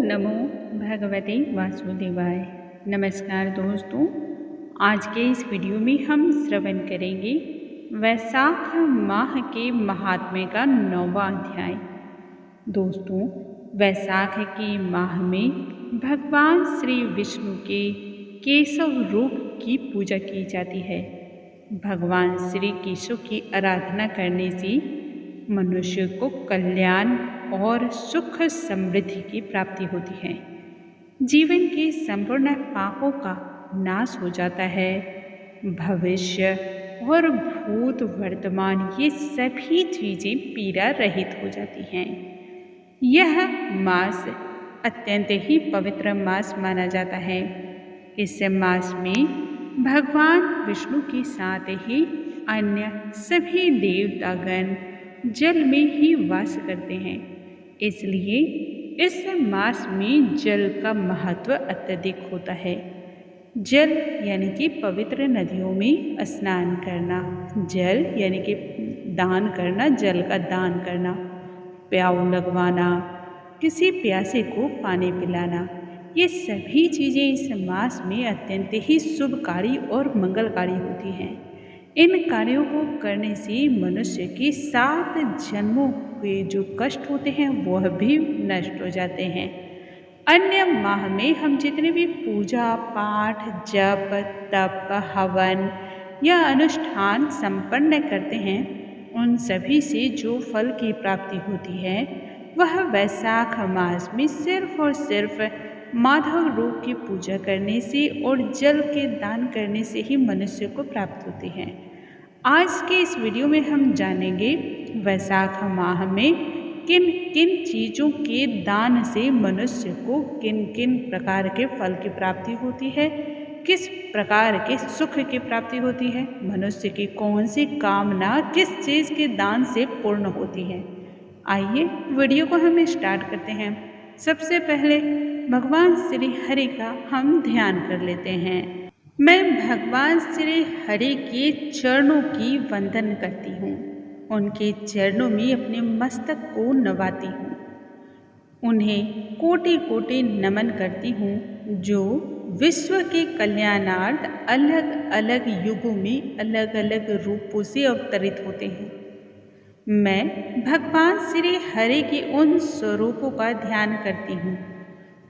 नमो भगवते वासुदेवाय। नमस्कार दोस्तों, आज के इस वीडियो में हम श्रवण करेंगे वैशाख माह के महात्म्य का 9वां अध्याय। दोस्तों, वैशाख के माह में भगवान श्री विष्णु के केशव रूप की पूजा की जाती है। भगवान श्री केशव की आराधना करने से मनुष्य को कल्याण और सुख समृद्धि की प्राप्ति होती है। जीवन के संपूर्ण पापों का नाश हो जाता है। भविष्य और भूत वर्तमान ये सभी चीजें पीड़ा रहित हो जाती हैं। यह मास अत्यंत ही पवित्र मास माना जाता है। इस मास में भगवान विष्णु के साथ ही अन्य सभी देवतागण जल में ही वास करते हैं। इसलिए इस मास में जल का महत्व अत्यधिक होता है। जल यानी कि पवित्र नदियों में स्नान करना, जल यानी कि दान करना, जल का दान करना, प्याऊ लगवाना, किसी प्यासे को पानी पिलाना, ये सभी चीज़ें इस मास में अत्यंत ही शुभकारी और मंगलकारी होती हैं। इन कार्यों को करने से मनुष्य के 7 जन्मों के जो कष्ट होते हैं वह भी नष्ट हो जाते हैं। अन्य माह में हम जितने भी पूजा पाठ, जप, तप, हवन या अनुष्ठान संपन्न करते हैं, उन सभी से जो फल की प्राप्ति होती है वह वैशाख मास में सिर्फ और सिर्फ माधव रूप की पूजा करने से और जल के दान करने से ही मनुष्य को प्राप्त होती है। आज के इस वीडियो में हम जानेंगे वैशाख माह में किन किन चीज़ों के दान से मनुष्य को किन किन प्रकार के फल की प्राप्ति होती है, किस प्रकार के सुख की प्राप्ति होती है, मनुष्य की कौन सी कामना किस चीज़ के दान से पूर्ण होती है। आइए वीडियो को हम स्टार्ट करते हैं। सबसे पहले भगवान श्री हरि का हम ध्यान कर लेते हैं। मैं भगवान श्री हरि के चरणों की वंदन करती हूँ, उनके चरणों में अपने मस्तक को नवाती हूँ, उन्हें कोटि कोटि नमन करती हूँ जो विश्व के कल्याणार्थ अलग अलग युगों में अलग अलग रूपों से अवतरित होते हैं। मैं भगवान श्री हरि के उन स्वरूपों का ध्यान करती हूँ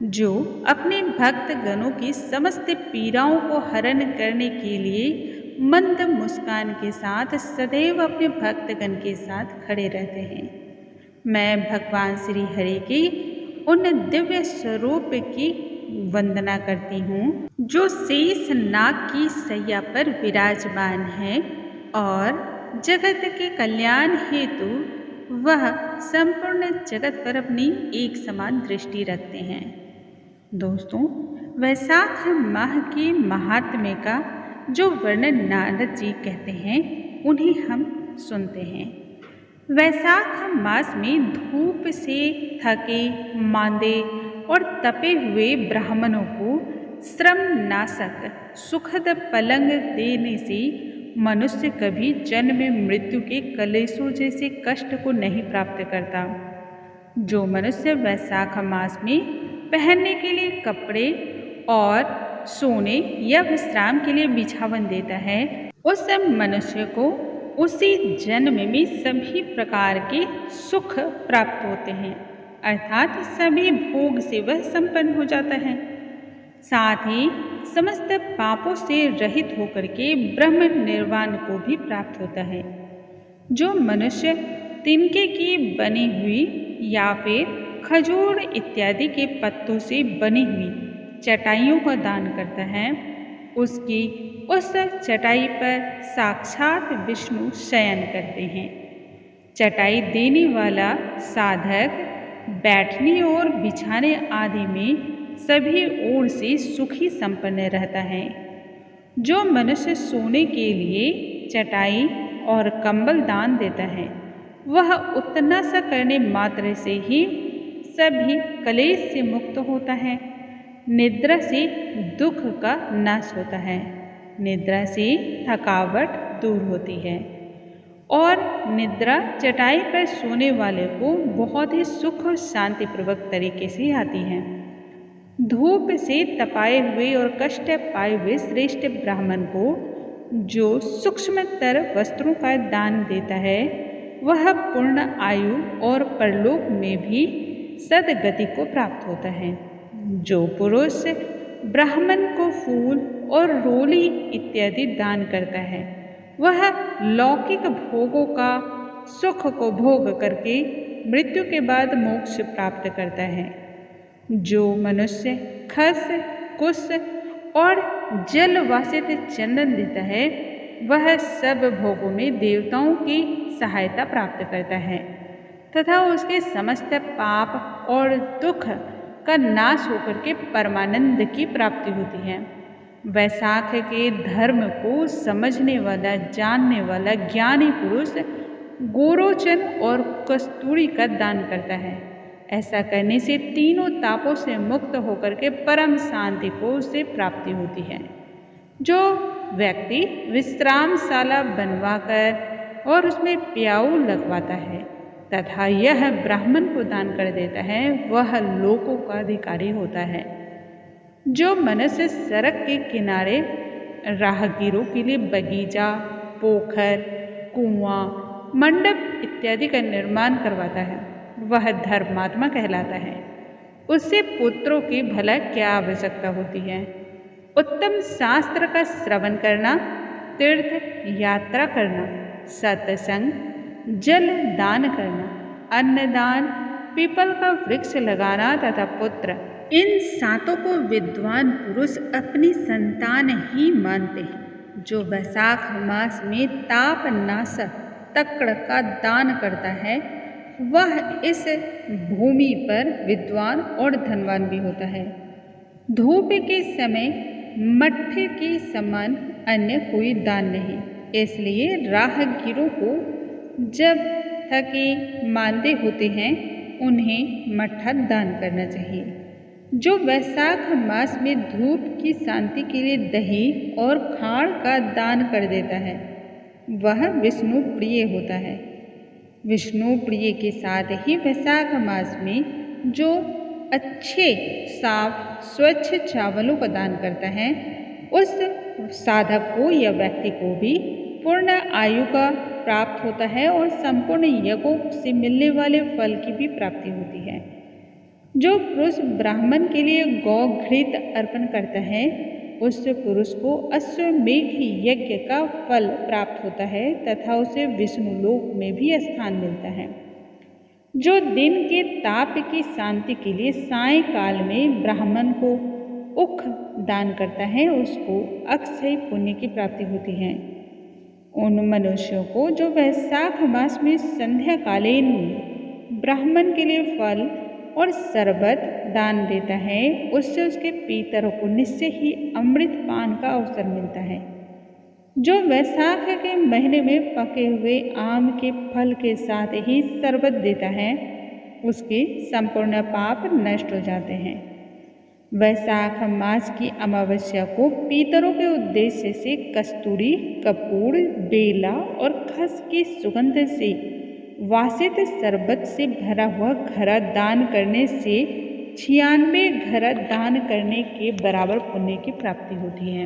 जो अपने भक्त गणों की समस्त पीड़ाओं को हरण करने के लिए मंद मुस्कान के साथ सदैव अपने भक्तगण के साथ खड़े रहते हैं। मैं भगवान श्री हरि के उन दिव्य स्वरूप की वंदना करती हूँ जो शेष नाग की सैया पर विराजमान है और जगत के कल्याण हेतु वह संपूर्ण जगत पर अपनी एक समान दृष्टि रखते हैं। दोस्तों, वैशाख माह के महात्म्य का जो वर्णन नारद जी कहते हैं उन्हें हम सुनते हैं। वैशाख मास में धूप से थके मांदे और तपे हुए ब्राह्मणों को श्रम नाशक सुखद पलंग देने से मनुष्य कभी जन्म मृत्यु के कलेशों जैसे कष्ट को नहीं प्राप्त करता। जो मनुष्य वैशाख मास में पहनने के लिए कपड़े और सोने या विश्राम के लिए बिछावन देता है, उस मनुष्य को उसी जन्म में सभी प्रकार के सुख प्राप्त होते हैं, अर्थात सभी भोग से वह संपन्न हो जाता है। साथ ही समस्त पापों से रहित होकर के ब्रह्म निर्वाण को भी प्राप्त होता है। जो मनुष्य तिनके की बनी हुई या फिर खजूर इत्यादि के पत्तों से बनी हुई चटाइयों का दान करता है, उसकी उस चटाई पर साक्षात विष्णु शयन करते हैं। चटाई देने वाला साधक बैठने और बिछाने आदि में सभी ओर से सुखी संपन्न रहता है। जो मनुष्य सोने के लिए चटाई और कंबल दान देता है, वह उतना सा करने मात्र से ही सभी कलेश से मुक्त होता है। निद्रा से दुख का नाश होता है, निद्रा से थकावट दूर होती है और निद्रा चटाई पर सोने वाले को बहुत ही सुख और शांतिपूर्वक तरीके से आती है। धूप से तपाए हुए और कष्ट पाए हुए श्रेष्ठ ब्राह्मण को जो सूक्ष्मतर वस्त्रों का दान देता है वह पूर्ण आयु और परलोक में भी सदगति को प्राप्त होता है। जो पुरुष ब्राह्मण को फूल और रोली इत्यादि दान करता है वह लौकिक भोगों का सुख को भोग करके मृत्यु के बाद मोक्ष प्राप्त करता है। जो मनुष्य खस कुश और जल वासित चंदन देता है वह सब भोगों में देवताओं की सहायता प्राप्त करता है तथा उसके समस्त पाप और दुख का नाश होकर के परमानंद की प्राप्ति होती है। वैशाख के धर्म को समझने वाला जानने वाला ज्ञानी पुरुष गोरोचन और कस्तूरी का दान करता है। ऐसा करने से तीनों तापों से मुक्त होकर के परम शांति को उसे प्राप्ति होती है। जो व्यक्ति विश्रामशाला बनवाकर और उसमें प्याऊ लगवाता है तथा यह ब्राह्मण को दान कर देता है वह लोकों का अधिकारी होता है। जो मनुष्य सड़क के किनारे राहगीरों के लिए बगीचा, पोखर, कुआं, मंडप इत्यादि का निर्माण करवाता है वह धर्मात्मा कहलाता है। उससे पुत्रों की भला क्या आवश्यकता होती है। उत्तम शास्त्र का श्रवण करना, तीर्थ यात्रा करना, सत्संग, जल दान करना, अन्नदान, पीपल का वृक्ष लगाना तथा पुत्र, इन सातों को विद्वान पुरुष अपनी संतान ही मानते हैं। जो वैशाख मास में ताप नाशक तक्र का दान करता है वह इस भूमि पर विद्वान और धनवान भी होता है। धूप के समय मट्ठे के समान अन्य कोई दान नहीं, इसलिए राहगीरों को जब थके मांदे होते हैं उन्हें मट्ठा दान करना चाहिए। जो वैशाख मास में धूप की शांति के लिए दही और खाड़ का दान कर देता है वह विष्णु प्रिय होता है। विष्णु प्रिय के साथ ही वैशाख मास में जो अच्छे साफ स्वच्छ चावलों का दान करता है उस साधक को या व्यक्ति को भी पूर्ण आयु का प्राप्त होता है और संपूर्ण यज्ञों से मिलने वाले फल की भी प्राप्ति होती है। जो पुरुष ब्राह्मण के लिए गौ घृत अर्पण करता है उस पुरुष को अश्वमेघ यज्ञ का फल प्राप्त होता है तथा उसे विष्णु लोक में भी स्थान मिलता है। जो दिन के ताप की शांति के लिए सायंकाल में ब्राह्मण को उख दान करता है उसको अक्षय पुण्य की प्राप्ति होती है। उन मनुष्यों को जो वैशाख मास में संध्याकालीन ब्राह्मण के लिए फल और शरबत दान देता है उससे उसके पितरों को निश्चय ही अमृत पान का अवसर मिलता है। जो वैशाख के महीने में पके हुए आम के फल के साथ ही शरबत देता है उसके संपूर्ण पाप नष्ट हो जाते हैं। वैशाख मास की अमावस्या को पितरों के उद्देश्य से कस्तूरी, कपूर, बेला और खस की सुगंध से वासित शरबत से भरा हुआ घड़ा दान करने से 96 घड़ा दान करने के बराबर पुण्य की प्राप्ति होती है।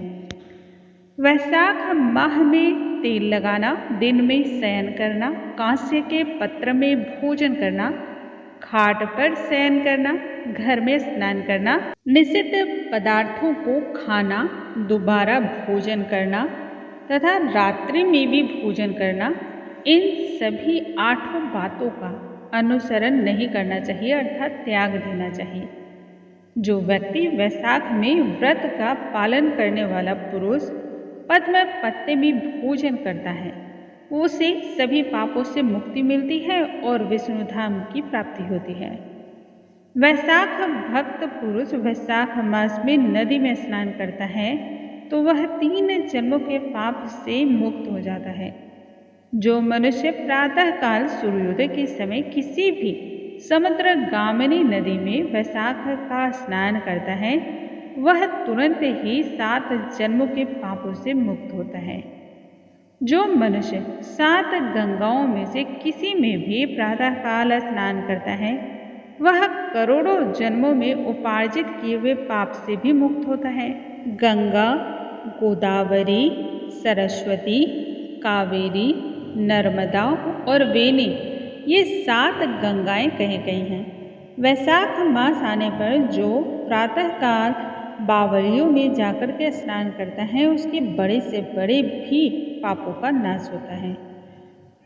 वैशाख माह में तेल लगाना, दिन में शयन करना, कांस्य के पत्र में भोजन करना, खाट पर शयन करना, घर में स्नान करना, निषिद्ध पदार्थों को खाना, दोबारा भोजन करना तथा रात्रि में भी भोजन करना, इन सभी 8 बातों का अनुसरण नहीं करना चाहिए अर्थात त्याग देना चाहिए। जो व्यक्ति वैशाख में व्रत का पालन करने वाला पुरुष पद्म पत्ते में भोजन करता है उसे सभी पापों से मुक्ति मिलती है और विष्णु धाम की प्राप्ति होती है। वैशाख भक्त पुरुष वैशाख मास में नदी में स्नान करता है तो वह 3 जन्मों के पाप से मुक्त हो जाता है। जो मनुष्य प्रातःकाल सूर्योदय के समय किसी भी समुद्र गामिनी नदी में वैशाख का स्नान करता है वह तुरंत ही 7 जन्मों के पापों से मुक्त होता है। जो मनुष्य 7 गंगाओं में से किसी में भी प्रातःकाल स्नान करता है वह करोड़ों जन्मों में उपार्जित किए हुए पाप से भी मुक्त होता है। गंगा, गोदावरी, सरस्वती, कावेरी, नर्मदा और वेणी ये 7 गंगाएं कही गई हैं। वैशाख मास आने पर जो प्रातःकाल बावड़ियों में जाकर के स्नान करता है उसके बड़े से बड़े भी पापों का नाश होता है।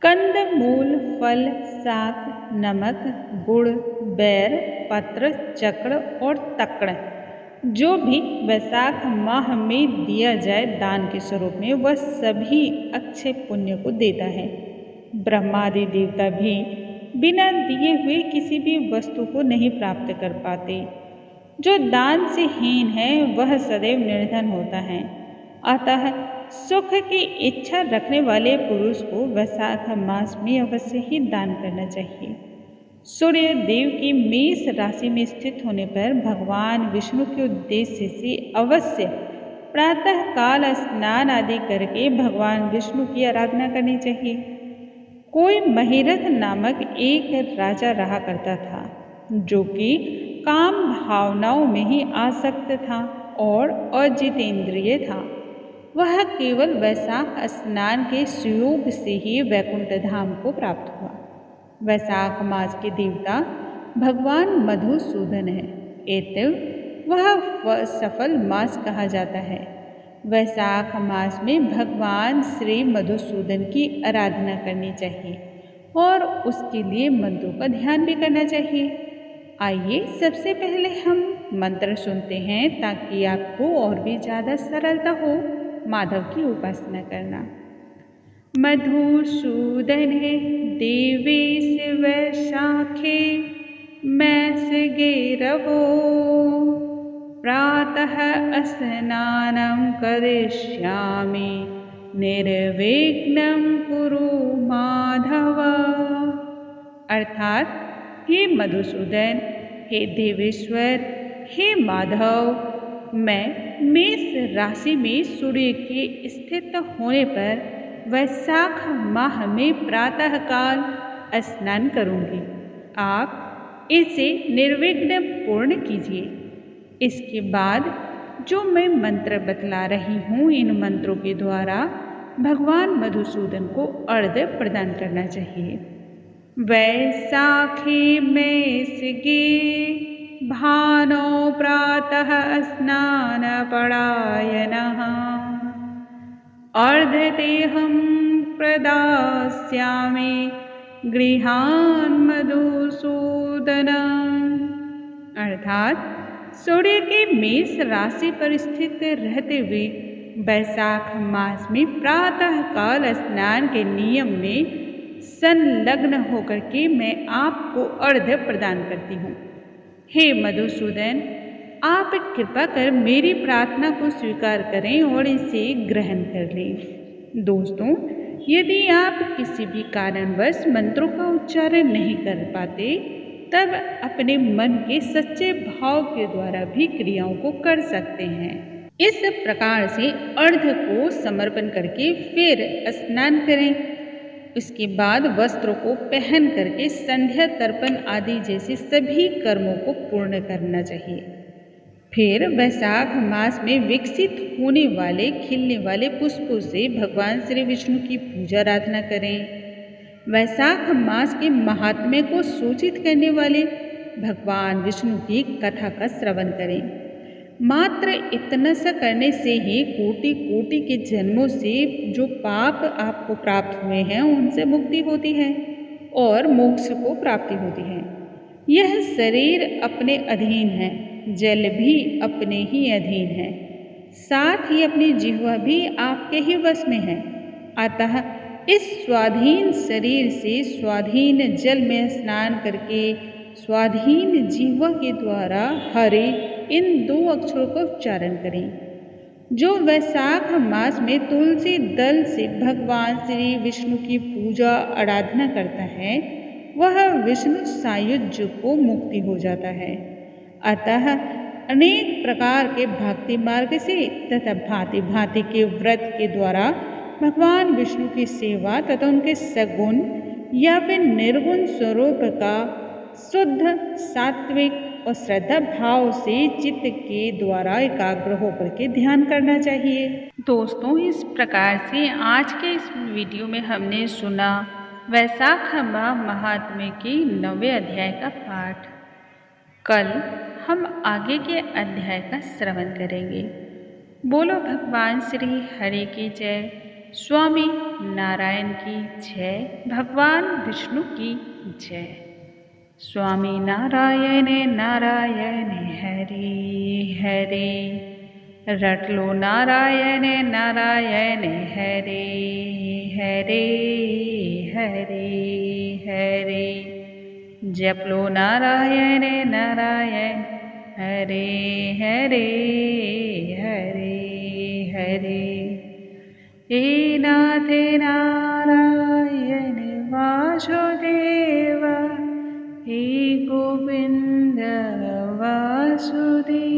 कंद, मूल, फल, शाक, नमक, गुड़, बैर, पत्र, चक्र और तक्र जो भी वैशाख माह में दिया जाए दान के स्वरूप में वह सभी अक्षय पुण्य को देता है। ब्रह्मादि देवता भी बिना दिए हुए किसी भी वस्तु को नहीं प्राप्त कर पाते। जो दान से हीन है वह सदैव निर्धन होता है। अतः सुख की इच्छा रखने वाले पुरुष को वैशाख मास में अवश्य ही दान करना चाहिए। सूर्य देव की मेष राशि में स्थित होने पर भगवान विष्णु के उद्देश्य से अवश्य प्रातः काल स्नान आदि करके भगवान विष्णु की आराधना करनी चाहिए। कोई महिरथ नामक एक राजा रहा करता था जो कि काम भावनाओं में ही आसक्त था और अजितेंद्रिय था। वह केवल वैशाख स्नान के सुयोग से ही वैकुंठ धाम को प्राप्त हुआ। वैशाख मास के देवता भगवान मधुसूदन है, अतः वह सफल मास कहा जाता है। वैशाख मास में भगवान श्री मधुसूदन की आराधना करनी चाहिए और उसके लिए मंत्रों का ध्यान भी करना चाहिए। आइए सबसे पहले हम मंत्र सुनते हैं ताकि आपको और भी ज़्यादा सरलता हो माधव की उपासना करना। मधुसूदन देवेश वैशाखे मैस गेरवो प्रातः स्नानं करिष्यामि निर्विघ्नं कुरु माधव। अर्थात हे मधुसूदन, हे देवेश्वर, हे माधव, मैं मेष राशि में सूर्य के स्थित होने पर वैशाख माह में प्रातःकाल स्नान करूँगी। आप इसे निर्विघ्न पूर्ण कीजिए। इसके बाद जो मैं मंत्र बतला रही हूँ इन मंत्रों के द्वारा भगवान मधुसूदन को अर्घ्य प्रदान करना चाहिए। वैशाखे मेषगे भानो प्रातः स्नान परायणः अर्घ्यतेऽहं प्रदास्यामि गृहान् मधुसूदन। अर्थात सूर्य के मेष राशि पर स्थित रहते हुए वैशाख मास में प्रातः काल स्नान के नियम में संलग्न होकर के मैं आपको अर्घ्य प्रदान करती हूँ। हे मधुसूदन, आप कृपा कर मेरी प्रार्थना को स्वीकार करें और इसे ग्रहण कर लें। दोस्तों, यदि आप किसी भी कारणवश मंत्रों का उच्चारण नहीं कर पाते तब अपने मन के सच्चे भाव के द्वारा भी क्रियाओं को कर सकते हैं। इस प्रकार से अर्घ्य को समर्पण करके फिर स्नान करें। उसके बाद वस्त्रों को पहन करके संध्या तर्पण आदि जैसे सभी कर्मों को पूर्ण करना चाहिए। फिर वैशाख मास में विकसित होने वाले खिलने वाले पुष्पों से भगवान श्री विष्णु की पूजा आराधना करें। वैशाख मास के महात्म्य को सूचित करने वाले भगवान विष्णु की कथा का श्रवण करें। मात्र इतना सा करने से ही कोटि कोटि के जन्मों से जो पाप आपको प्राप्त हुए हैं उनसे मुक्ति होती है और मोक्ष को प्राप्ति होती है। यह शरीर अपने अधीन है, जल भी अपने ही अधीन है, साथ ही अपनी जिह्वा भी आपके ही वश में है। अतः इस स्वाधीन शरीर से स्वाधीन जल में स्नान करके स्वाधीन जिह्वा के द्वारा हरे इन 2 अक्षरों का उच्चारण करें। जो वैशाख मास में तुलसी दल से भगवान श्री विष्णु की पूजा आराधना करता है वह विष्णु सायुज्य को मुक्ति हो जाता है। अतः अनेक प्रकार के भक्ति मार्ग से तथा भांति भांति के व्रत के द्वारा भगवान विष्णु की सेवा तथा उनके सगुण या फिर निर्गुण स्वरूप का शुद्ध, सात्विक और श्रद्धा भाव से चित्त के द्वारा एकाग्र होकर के ध्यान करना चाहिए। दोस्तों, इस प्रकार से आज के इस वीडियो में हमने सुना वैशाख माह महात्म्य के 9वें अध्याय का पाठ। कल हम आगे के अध्याय का श्रवण करेंगे। बोलो भगवान श्री हरि की जय, स्वामी नारायण की जय, भगवान विष्णु की जय। स्वामी नारायण नारायण हरि हरि, रट लो नारायण नारायण हरि हरि हरि हरि, जप लो नारायण नारायण हरे हरे हरे हरे। हे नाथ नारायण वासुदेव, हे गोविंद वासुदेव।